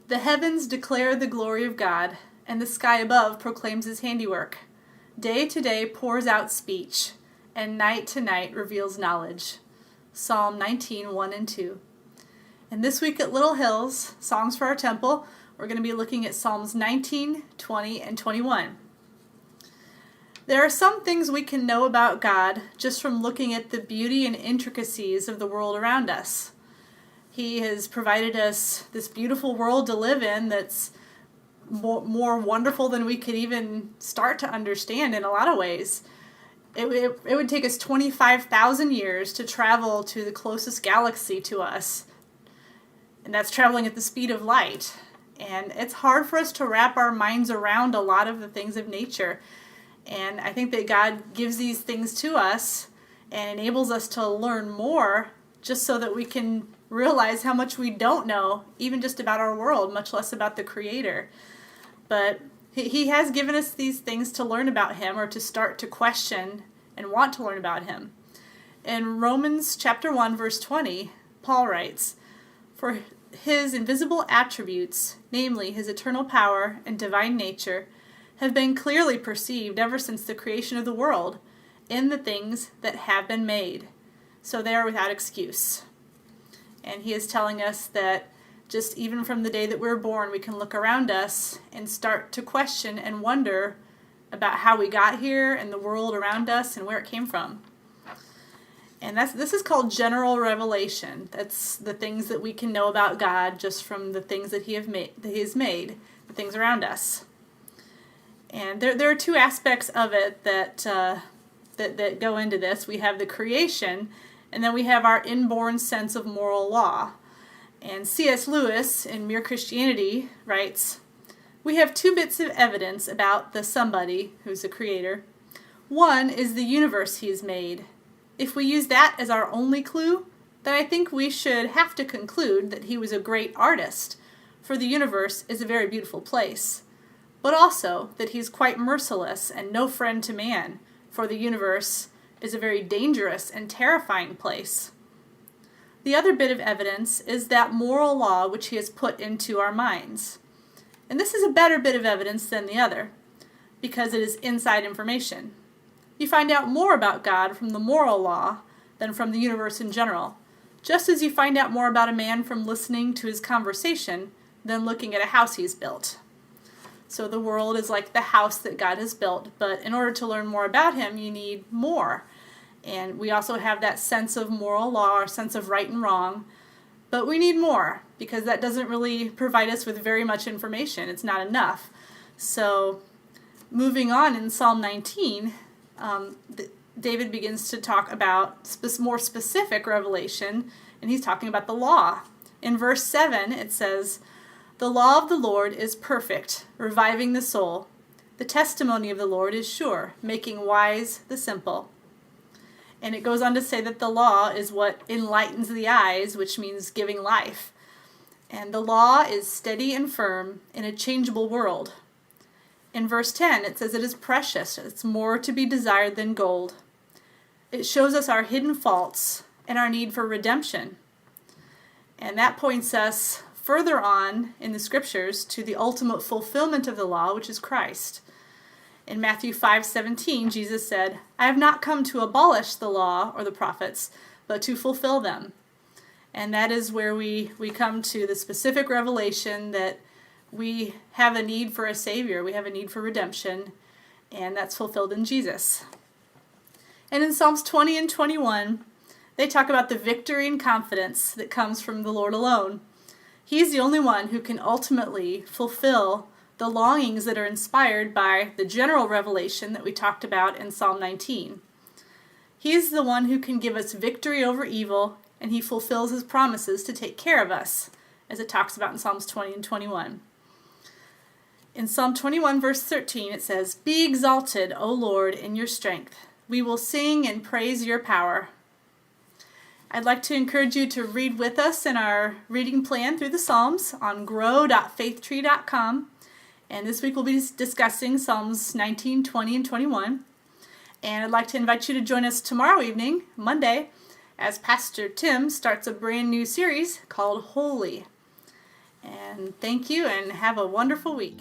The heavens declare the glory of God, and the sky above proclaims his handiwork. Day to day pours out speech, and night to night reveals knowledge. Psalm 19, 1 and 2. And this week at Little Hills, Songs for Our Temple, we're going to be looking at Psalms 19, 20, and 21. There are some things we can know about God just from looking at the beauty and intricacies of the world around us. He has provided us this beautiful world to live in that's more wonderful than we could even start to understand in a lot of ways. It would take us 25,000 years to travel to the closest galaxy to us, and that's traveling at the speed of light. And it's hard for us to wrap our minds around a lot of the things of nature. And I think that God gives these things to us and enables us to learn more just so that we can realize how much we don't know, even just about our world, much less about the Creator. But He has given us these things to learn about Him, or to start to question and want to learn about Him. In Romans chapter 1, verse 20, Paul writes, "For His invisible attributes, namely His eternal power and divine nature, have been clearly perceived ever since the creation of the world in the things that have been made, so they are without excuse." And he is telling us that just even from the day that we're born, we can look around us and start to question and wonder about how we got here and the world around us and where it came from. And this is called general revelation. That's the things that we can know about God just from the things that He has made, the things around us. And there are two aspects of it that go into this. We have the creation, and then we have our inborn sense of moral law. And C.S. Lewis in Mere Christianity writes, "We have two bits of evidence about the somebody who's the creator. One is the universe he has made. If we use that as our only clue, then I think we should have to conclude that he was a great artist, for the universe is a very beautiful place. But also that he's quite merciless and no friend to man, for the universe is a very dangerous and terrifying place. The other bit of evidence is that moral law which he has put into our minds. And this is a better bit of evidence than the other, because it is inside information. You find out more about God from the moral law than from the universe in general, just as you find out more about a man from listening to his conversation than looking at a house he's built." So the world is like the house that God has built, but in order to learn more about Him, you need more. And we also have that sense of moral law, or sense of right and wrong, but we need more, because that doesn't really provide us with very much information. It's not enough. So moving on in Psalm 19, David begins to talk about more specific revelation, and he's talking about the law. In verse 7, it says, "The law of the Lord is perfect, reviving the soul. The testimony of the Lord is sure, making wise the simple." And it goes on to say that the law is what enlightens the eyes, which means giving life. And the law is steady and firm in a changeable world. In verse 10, it says it is precious. It's more to be desired than gold. It shows us our hidden faults and our need for redemption. And that points us further on in the scriptures to the ultimate fulfillment of the law, which is Christ. In Matthew 5:17, Jesus said, "I have not come to abolish the law or the prophets, but to fulfill them." And that is where we come to the specific revelation that we have a need for a Savior. We have a need for redemption, and that's fulfilled in Jesus. And in Psalms 20 and 21, they talk about the victory and confidence that comes from the Lord alone. He's the only one who can ultimately fulfill the longings that are inspired by the general revelation that we talked about in Psalm 19. He's the one who can give us victory over evil, and He fulfills His promises to take care of us, as it talks about in Psalms 20 and 21. In Psalm 21, verse 13, it says, "Be exalted, O Lord, in your strength. We will sing and praise your power." I'd like to encourage you to read with us in our reading plan through the Psalms on grow.faithtree.com. And this week we'll be discussing Psalms 19, 20, and 21. And I'd like to invite you to join us tomorrow evening, Monday, as Pastor Tim starts a brand new series called Holy. And thank you, and have a wonderful week.